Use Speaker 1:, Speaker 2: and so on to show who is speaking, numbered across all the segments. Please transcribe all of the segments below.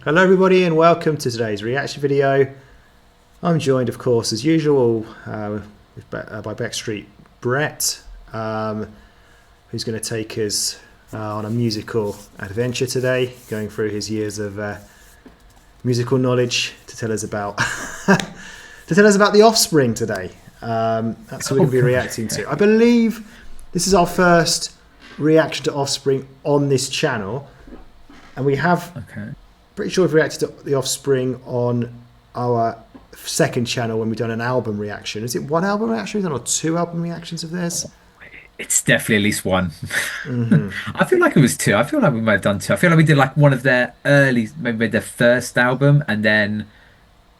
Speaker 1: Hello everybody and welcome to today's reaction video. I'm joined of course as usual by Backstreet Brett, who's going to take us on a musical adventure today, going through his years of musical knowledge to tell us about the Offspring today. That's what we're going to be reacting to. I believe this is our first reaction to Offspring on this channel, and we have pretty sure we've reacted to the Offspring on our second channel when we've done an album reaction. Is it one album reaction we've done or two album reactions of theirs?
Speaker 2: It's definitely at least one. I feel like it was two. I feel like we might have done two. I feel like we did like one of their early, maybe their first album, and then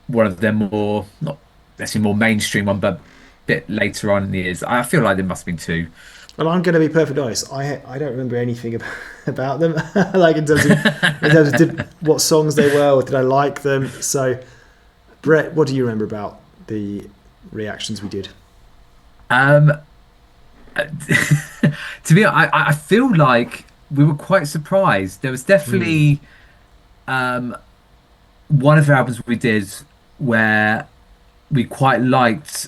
Speaker 2: one of their more, not necessarily more mainstream one, but a bit later on in the years. I feel like there must have been two.
Speaker 1: Well, I'm going to be perfectly honest. I don't remember anything about them, like in terms of what songs they were, or did I like them. So, Brett, what do you remember about the reactions we did?
Speaker 2: To be honest, I feel like we were quite surprised. There was definitely one of the albums we did where we quite liked.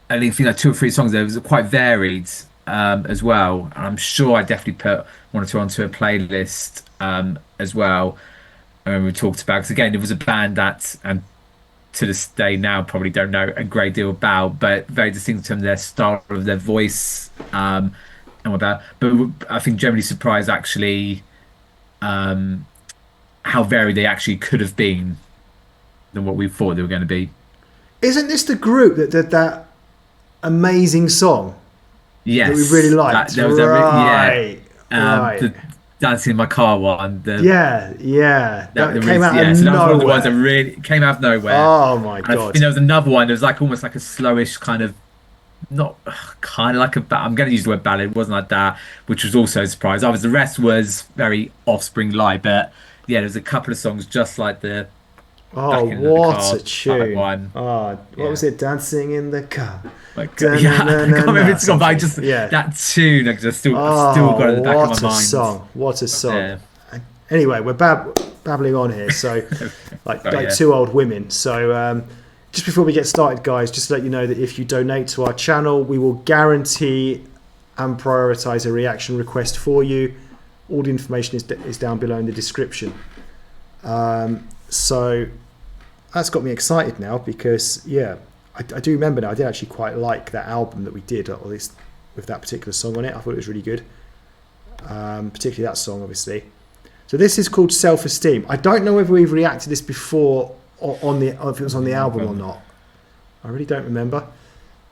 Speaker 2: I think like two or three songs there was quite varied as well. And I'm sure I definitely put one or two onto a playlist as well. And we talked about, because again, it was a band that, and to this day now probably don't know a great deal about, but very distinct from their style of their voice and all that. But I think generally surprised actually how varied they actually could have been than what we thought they were going to be.
Speaker 1: Isn't this the group that did that amazing song?
Speaker 2: Yes,
Speaker 1: that we really liked. Right.
Speaker 2: The Dancing in My Car one.
Speaker 1: Yeah. That came out of
Speaker 2: so that was one of the
Speaker 1: nowhere.
Speaker 2: ones that really came out of nowhere.
Speaker 1: Oh my
Speaker 2: And I
Speaker 1: god!
Speaker 2: think there was another one. There was like almost like a slowish kind of, not kind of like a. I'm going to use the word ballad. It wasn't like that, which was also a surprise. The rest was very Offspring like, but yeah, there's a couple of songs just like the.
Speaker 1: Oh,
Speaker 2: Back in the
Speaker 1: what
Speaker 2: car
Speaker 1: a tune!
Speaker 2: one.
Speaker 1: Oh, what was it? Dancing in the car.
Speaker 2: Like, yeah, I can't remember it's gone, but I just
Speaker 1: yeah.
Speaker 2: that tune, I still got it at the back of my
Speaker 1: What a
Speaker 2: mind.
Speaker 1: song! What a song!
Speaker 2: Yeah.
Speaker 1: Anyway, we're babbling on here, so like two old women. So just before we get started, guys, just to let you know that if you donate to our channel, we will guarantee and prioritize a reaction request for you. All the information is down below in the description. So that's got me excited now because, yeah, I do remember now. I did actually quite like that album that we did, or at least with that particular song on it. I thought it was really good, particularly that song, obviously. So this is called Self Esteem. I don't know whether we've reacted to this before or if it was on the album or not. I really don't remember.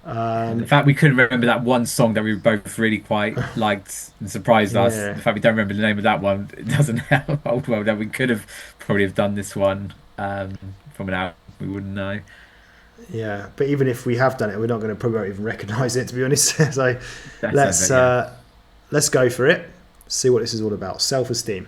Speaker 2: In fact, we couldn't remember that one song that we both really quite liked and surprised us.
Speaker 1: Yeah.
Speaker 2: The fact we don't remember the name of that one, it doesn't help. Old well that we could have probably have done this one from an album. We wouldn't know.
Speaker 1: Yeah, but even if we have done it, we're not going to probably even recognise it, to be honest. So let's go for it. See what this is all about. Self Esteem.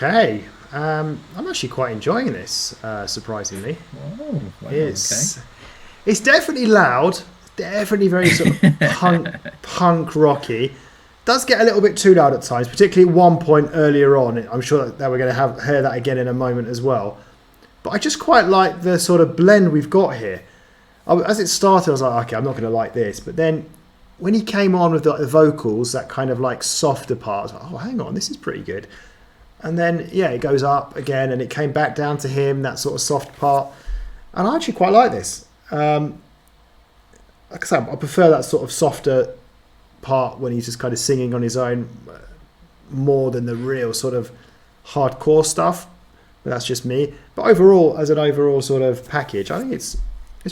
Speaker 1: Okay. I'm actually quite enjoying this, surprisingly.
Speaker 2: Oh, wow,
Speaker 1: It's definitely loud, definitely very sort of punk rocky. Does get a little bit too loud at times, particularly at one point earlier on. I'm sure that we're going to hear that again in a moment as well. But I just quite like the sort of blend we've got here. As it started, I was like, okay, I'm not going to like this. But then when he came on with the vocals, that kind of like softer part, I was like, oh, hang on, this is pretty good. And then, yeah, it goes up again and it came back down to him, that sort of soft part. And I actually quite like this. Like I said, I prefer that sort of softer part when he's just kind of singing on his own more than the real sort of hardcore stuff. But that's just me. But overall, as an overall sort of package, I think it's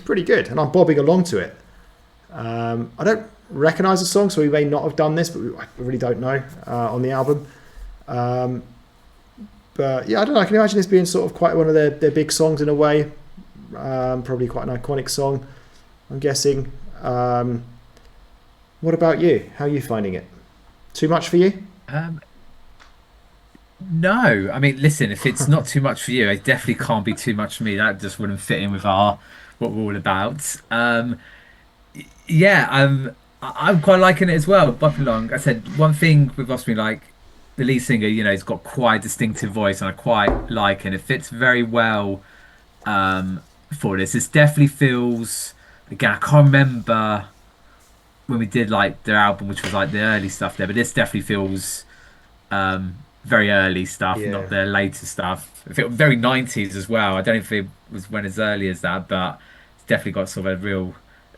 Speaker 1: pretty good. And I'm bobbing along to it. I don't recognise the song, so we may not have done this, but I really don't know on the album. But yeah, I don't know. I can imagine this being sort of quite one of their big songs in a way. Probably quite an iconic song, I'm guessing. What about you? How are you finding it? Too much for you?
Speaker 2: No, I mean, listen, if it's not too much for you, it definitely can't be too much for me. That just wouldn't fit in with our what we're all about. Yeah, I'm quite liking it as well. Bumping along. I said one thing with Offspring, like the lead singer, he's got quite a distinctive voice, and I quite like it. It fits very well for this. This definitely feels. Again, I can't remember when we did like their album, which was like the early stuff there, but this definitely feels very early stuff, not
Speaker 1: Yeah.
Speaker 2: the later stuff. It felt very 90s as well. I don't know if it was when as early as that, but it's definitely got sort of a real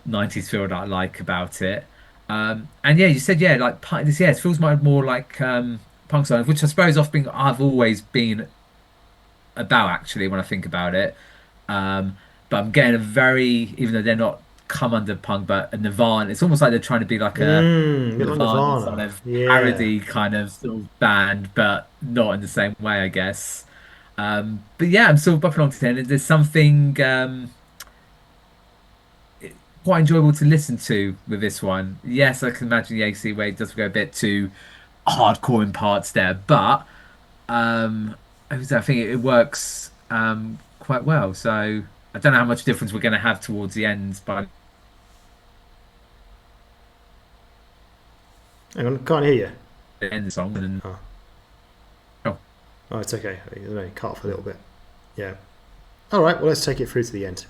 Speaker 2: 90s feel that I like about it. And yeah, you said yeah, like this, yeah, it feels more like punk songs, which I suppose Offspring I've always been about actually when I think about it. Um, but I'm getting a very, even though they're not come under punk, but a Nirvana. It's almost like they're trying to be like a
Speaker 1: A bit like
Speaker 2: Nirvana sort
Speaker 1: Nirvana.
Speaker 2: of
Speaker 1: Yeah.
Speaker 2: parody kind of sort of band, but not in the same way, I guess. But yeah, I'm still bumping along to 10. There's something quite enjoyable to listen to with this one. Yes, I can imagine the AC where it does go a bit too hardcore in parts there, but I think it works quite well. So I don't know how much difference we're going to have towards the end by
Speaker 1: Hang on, can't hear you.
Speaker 2: the end of the song. And
Speaker 1: Oh,
Speaker 2: oh,
Speaker 1: oh it's okay. I think it cut off a little bit. Yeah. All right, well, let's take it through to the end.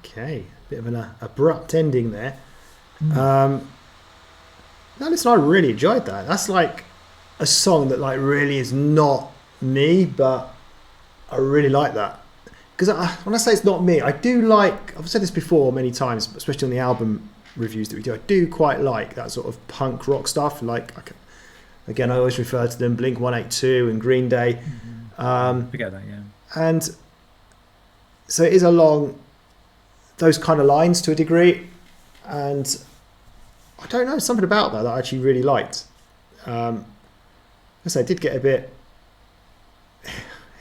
Speaker 1: Okay, bit of an abrupt ending there.
Speaker 2: Mm.
Speaker 1: No, listen, I really enjoyed that. That's like a song that like really is not me, but I really like that. Because when I say it's not me, I do like. I've said this before many times, especially on the album reviews that we do. I do quite like that sort of punk rock stuff. Like, again, I always refer to them: Blink 182 and Green Day.
Speaker 2: Forget that, yeah.
Speaker 1: And so it is along those kind of lines to a degree, and I don't know, something about that I actually really liked. I did get a bit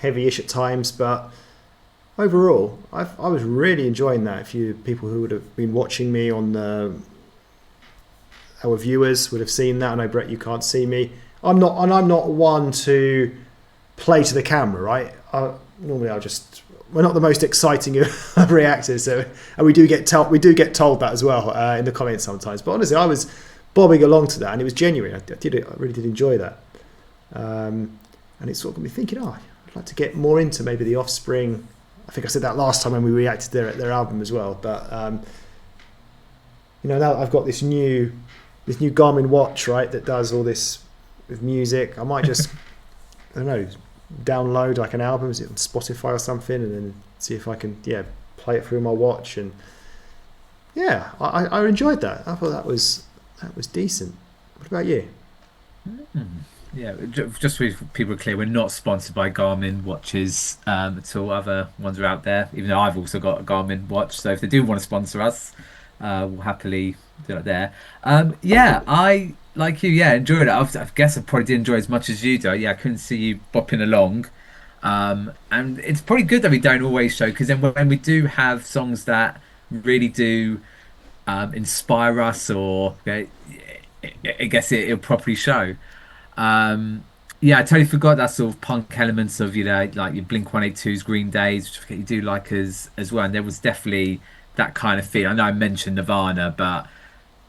Speaker 1: heavy-ish at times, but overall, I was really enjoying that. If you people who would have been watching me on our viewers would have seen that. I know, Brett, you can't see me. I'm not one to play to the camera, right? Normally, we're not the most exciting of reactors, so and we do get told that as well in the comments sometimes. But honestly, I was bobbing along to that, and it was genuine. I really did enjoy that, and it sort of got me thinking. I'd like to get more into maybe the Offspring. I think I said that last time when we reacted to their album as well. But now I've got this new Garmin watch, right, that does all this with music. I might just I don't know, download like an album, is it on Spotify or something, and then see if I can play it through my watch. And I enjoyed that. I thought that was decent. What about you?
Speaker 2: Yeah, just so people are clear, we're not sponsored by Garmin watches at all. Other ones are out there, even though I've also got a Garmin watch. So if they do want to sponsor us, we'll happily do it there. I, like you, enjoyed it. I guess I probably did enjoy it as much as you do. Yeah, I couldn't see you bopping along. And it's probably good that we don't always show, because then when we do have songs that really do inspire us, or I guess it'll properly show. I totally forgot that sort of punk elements of like your Blink 182's, Green Days, which I forget you do like as well. And there was definitely that kind of feel. I know I mentioned Nirvana, but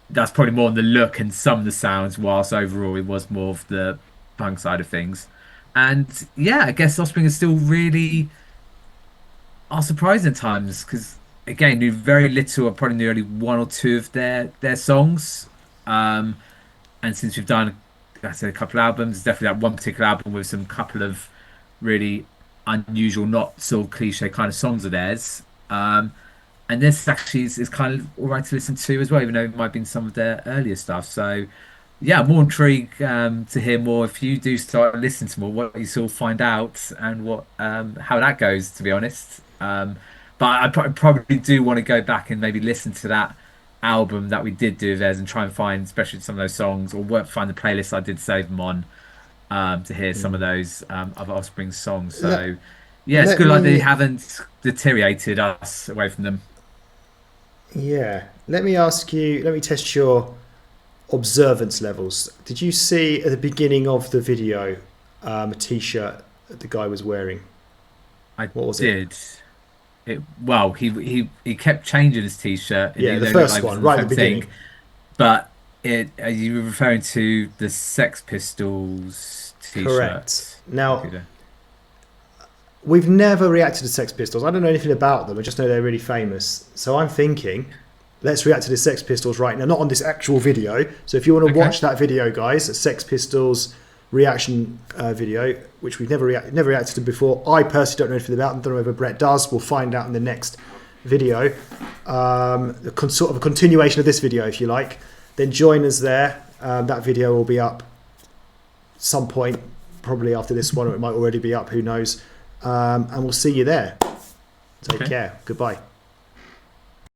Speaker 2: that's probably more on the look and some of the sounds, whilst overall it was more of the punk side of things. And I guess Offspring is still really are surprising at times, because again, knew very little, or probably knew only one or two of their songs. And since we've done, like I said, a couple of albums, definitely that one particular album with some couple of really unusual, not so cliche kind of songs of theirs. And this actually is kind of all right to listen to as well, even though it might have been some of their earlier stuff. So, I'm more intrigued to hear more if you do start listening to more, what you sort of find out, and what how that goes, to be honest. But I probably do want to go back and maybe listen to that album that we did do of theirs, and try and find, especially some of those songs, or find the playlist I did save them on, to hear some of those other Offspring songs. So, it's good like they haven't deteriorated us away from them.
Speaker 1: Let me test your observance levels. Did you see at the beginning of the video a t-shirt that the guy was wearing?
Speaker 2: What was it? He kept changing his t-shirt.
Speaker 1: The first one, right at the beginning.
Speaker 2: But are you referring to the Sex Pistols t-shirt?
Speaker 1: Correct. Now, we've never reacted to Sex Pistols. I don't know anything about them. I just know they're really famous. So I'm thinking, let's react to the Sex Pistols right now, not on this actual video. So if you want to watch that video, guys, a Sex Pistols reaction video, which we've never reacted to before. I personally don't know anything about them. Don't know whether Brett does. We'll find out in the next video. Sort of a continuation of this video, if you like. Then join us there. That video will be up some point, probably after this one, or it might already be up. Who knows? And we'll see you there. Take care. Goodbye.